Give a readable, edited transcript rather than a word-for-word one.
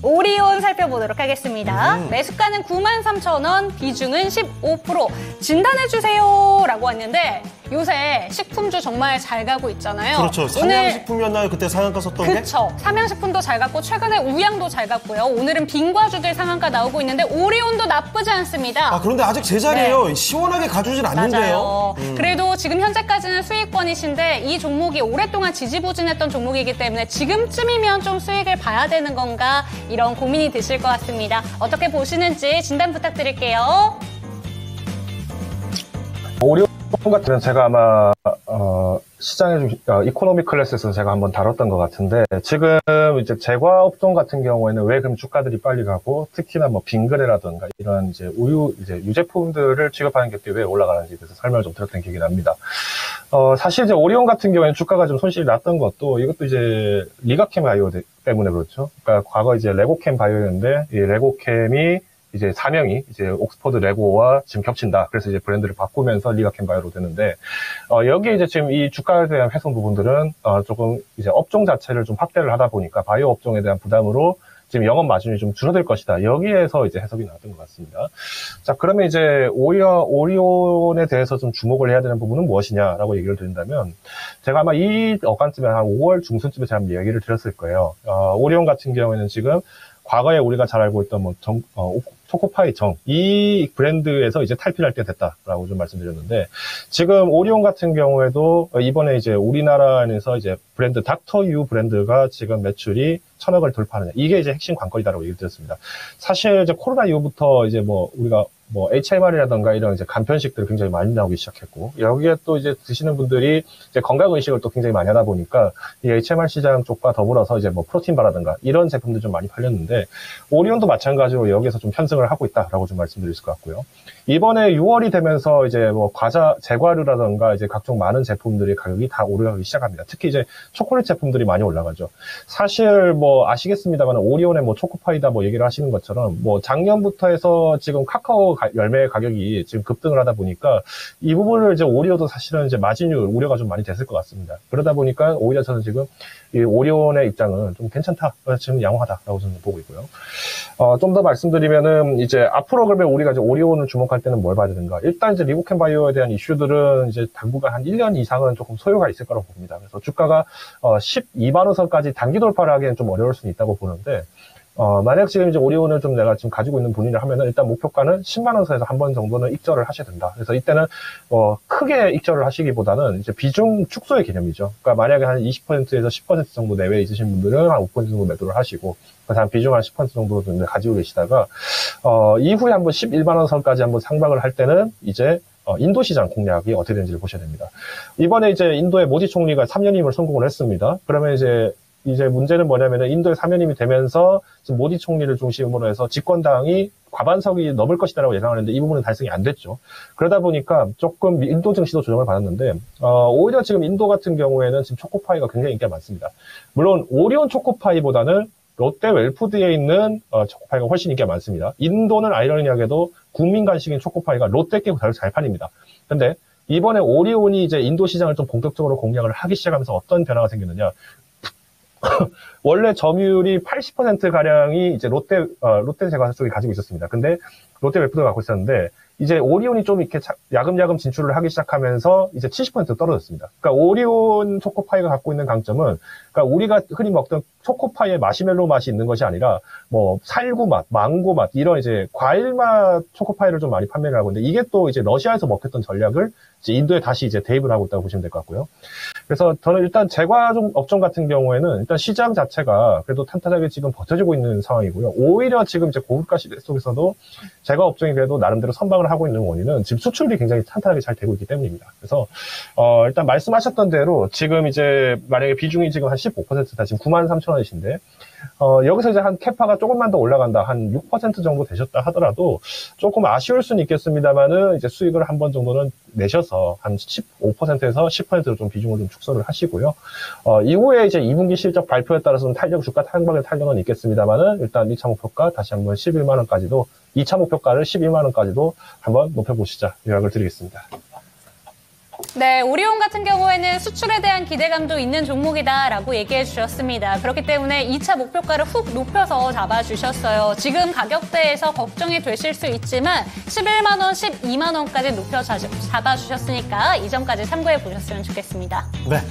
오리온 살펴보도록 하겠습니다. 매수가는 93,000원, 비중은 15%. 진단해주세요 라고 했는데 요새 식품주 정말 잘 가고 있잖아요. 그렇죠. 삼양식품이었나요? 그때 상한가 섰던 게? 그렇죠. 삼양식품도 잘 갔고 최근에 우양도 잘 갔고요. 오늘은 빙과주들 상한가 나오고 있는데 오리온도 나쁘지 않습니다. 그런데 아직 제자리예요. 네. 시원하게 가주진 않는데요. 그래도 지금 현재까지는 수익권이신데 이 종목이 오랫동안 지지부진했던 종목이기 때문에 지금쯤이면 좀 수익을 봐야 되는 건가 이런 고민이 드실 것 같습니다. 어떻게 보시는지 진단 부탁드릴게요. 오리온 같은 제가 아마 시장의 이코노미 클래스에서 제가 한번 다뤘던 것 같은데 지금 이제 제과 업종 같은 경우에는 왜 그럼 주가들이 빨리 가고 특히나 뭐 빙그레라든가 이런 이제 유제품들을 취급하는 게 왜 올라가는지 대해서 설명을 좀 드렸던 기억이 납니다. 사실 이제 오리온 같은 경우에는 주가가 좀 손실이 났던 것도 이것도 이제 리가캠 바이오 때문에 그렇죠. 그러니까 과거 이제 레고캠 바이오였는데 이 레고캠이 이제 사명이 이제 옥스퍼드 레고와 지금 겹친다. 그래서 이제 브랜드를 바꾸면서 리가캠 바이오로 되는데, 여기에 이제 지금 이 주가에 대한 훼손 부분들은, 조금 이제 업종 자체를 좀 확대를 하다 보니까 바이오 업종에 대한 부담으로 지금 영업 마진이 좀 줄어들 것이다. 여기에서 이제 해석이 나왔던 것 같습니다. 자, 그러면 이제 오히려 오리온에 대해서 좀 주목을 해야 되는 부분은 무엇이냐라고 얘기를 드린다면, 제가 아마 이 어간쯤에 한 5월 중순쯤에 제가 한번 얘기를 드렸을 거예요. 오리온 같은 경우에는 지금 과거에 우리가 잘 알고 있던 초코파이 이 브랜드에서 이제 탈피할 때 됐다라고 좀 말씀드렸는데, 지금 오리온 같은 경우에도 이번에 이제 우리나라에서 이제 브랜드 닥터유 브랜드가 지금 매출이 1,000억을 돌파하느냐. 이게 이제 핵심 관건이다라고 얘기 드렸습니다. 사실 이제 코로나 이후부터 이제 우리가 HMR이라던가 이런 이제 간편식들이 굉장히 많이 나오기 시작했고, 여기에 또 이제 드시는 분들이 이제 건강의식을 또 굉장히 많이 하다 보니까, 이 HMR 시장 쪽과 더불어서 이제 프로틴바라든가 이런 제품들 좀 많이 팔렸는데, 오리온도 마찬가지로 여기에서 좀 편승을 하고 있다라고 좀 말씀드릴 것 같고요. 이번에 6월이 되면서 이제 제과류라든가 이제 각종 많은 제품들이 가격이 다 오르기 시작합니다. 특히 이제 초콜릿 제품들이 많이 올라가죠. 사실 아시겠습니다만 오리온의 초코파이다 얘기를 하시는 것처럼 작년부터 해서 지금 카카오 열매 가격이 지금 급등을 하다 보니까 이 부분을 이제 오리온도 사실은 이제 마진율 우려가 좀 많이 됐을 것 같습니다. 그러다 보니까 오히려 저는 지금 이 오리온의 입장은 좀 괜찮다, 지금 양호하다라고 저는 보고 있고요. 좀 더 말씀드리면은 이제 앞으로 그러면 우리가 이제 오리온을 주목할 때는 뭘 봐야 되는가? 일단 이제 리보캠 바이오에 대한 이슈들은 이제 당분간 한 1년 이상은 조금 소요가 있을 거라고 봅니다. 그래서 주가가 12만 원 선까지 단기 돌파를 하기에는 좀 어려울 수는 있다고 보는데, 만약 지금 이제 오리온을 좀 내가 지금 가지고 있는 본인이 하면은 일단 목표가는 10만 원 선에서 한 번 정도는 익절을 하셔야 된다. 그래서 이때는 크게 익절을 하시기보다는 이제 비중 축소의 개념이죠. 그러니까 만약에 한 20%에서 10% 정도 내외에 있으신 분들은 한 5% 정도 매도를 하시고, 그래서 한 비중 한 10% 정도 가지고 계시다가 이후에 한번 11만 원 선까지 한번 상방을 할 때는 이제 인도 시장 공략이 어떻게 되는지를 보셔야 됩니다. 이번에 이제 인도의 모디 총리가 3년임을 성공을 했습니다. 그러면 이제 문제는 뭐냐면은 인도의 3년임이 되면서 지금 모디 총리를 중심으로 해서 집권당이 과반석이 넘을 것이다라고 예상하는데 이 부분은 달성이 안 됐죠. 그러다 보니까 조금 인도 증시도 조정을 받았는데, 오히려 지금 인도 같은 경우에는 지금 초코파이가 굉장히 인기가 많습니다. 물론 오리온 초코파이보다는 롯데 웰푸드에 있는 초코파이가 훨씬 인기가 많습니다. 인도는 아이러니하게도 국민 간식인 초코파이가 롯데께 잘 팔립니다. 근데 이번에 오리온이 이제 인도 시장을 좀 본격적으로 공략을 하기 시작하면서 어떤 변화가 생겼느냐. 원래 점유율이 80%가량이 이제 롯데 제과사 쪽이 가지고 있었습니다. 근데 롯데 웰푸드가 갖고 있었는데, 이제 오리온이 좀 이렇게 야금야금 진출을 하기 시작하면서 이제 70% 떨어졌습니다. 그러니까 오리온 초코파이가 갖고 있는 강점은, 그러니까 우리가 흔히 먹던 초코파이의 마시멜로 맛이 있는 것이 아니라 살구 맛, 망고 맛 이런 이제 과일 맛 초코파이를 좀 많이 판매를 하고 있는데, 이게 또 이제 러시아에서 먹혔던 전략을 이제 인도에 다시 이제 대입을 하고 있다고 보시면 될 것 같고요. 그래서 저는 일단 제과 업종 같은 경우에는 일단 시장 자체가 그래도 탄탄하게 지금 버텨주고 있는 상황이고요. 오히려 지금 이제 고물가 시대 속에서도 제과 업종이 그래도 나름대로 선방을 하고 있는 원인은 지금 수출이 굉장히 탄탄하게 잘 되고 있기 때문입니다. 그래서 일단 말씀하셨던 대로 지금 이제 만약에 비중이 지금 한 15%다 지금 93,000원이신데, 여기서 이제 한 캐파가 조금만 더 올라간다, 한 6% 정도 되셨다 하더라도 조금 아쉬울 수는 있겠습니다만은 이제 수익을 한 번 정도는 내셔서 한 15%에서 10%로 좀 비중을 좀 축소를 하시고요. 이후에 이제 2분기 실적 발표에 따라서는 주가 상방의 탄력은 있겠습니다만은 일단 2차 목표가 다시 한번 11만 원까지도, 2차 목표가를 12만 원까지도 한번 높여보시자 요약을 드리겠습니다. 네, 오리온 같은 경우에는 수출에 대한 기대감도 있는 종목이다라고 얘기해 주셨습니다. 그렇기 때문에 2차 목표가를 훅 높여서 잡아주셨어요. 지금 가격대에서 걱정이 되실 수 있지만 11만 원, 12만 원까지 높여 잡아주셨으니까 이 점까지 참고해 보셨으면 좋겠습니다. 네.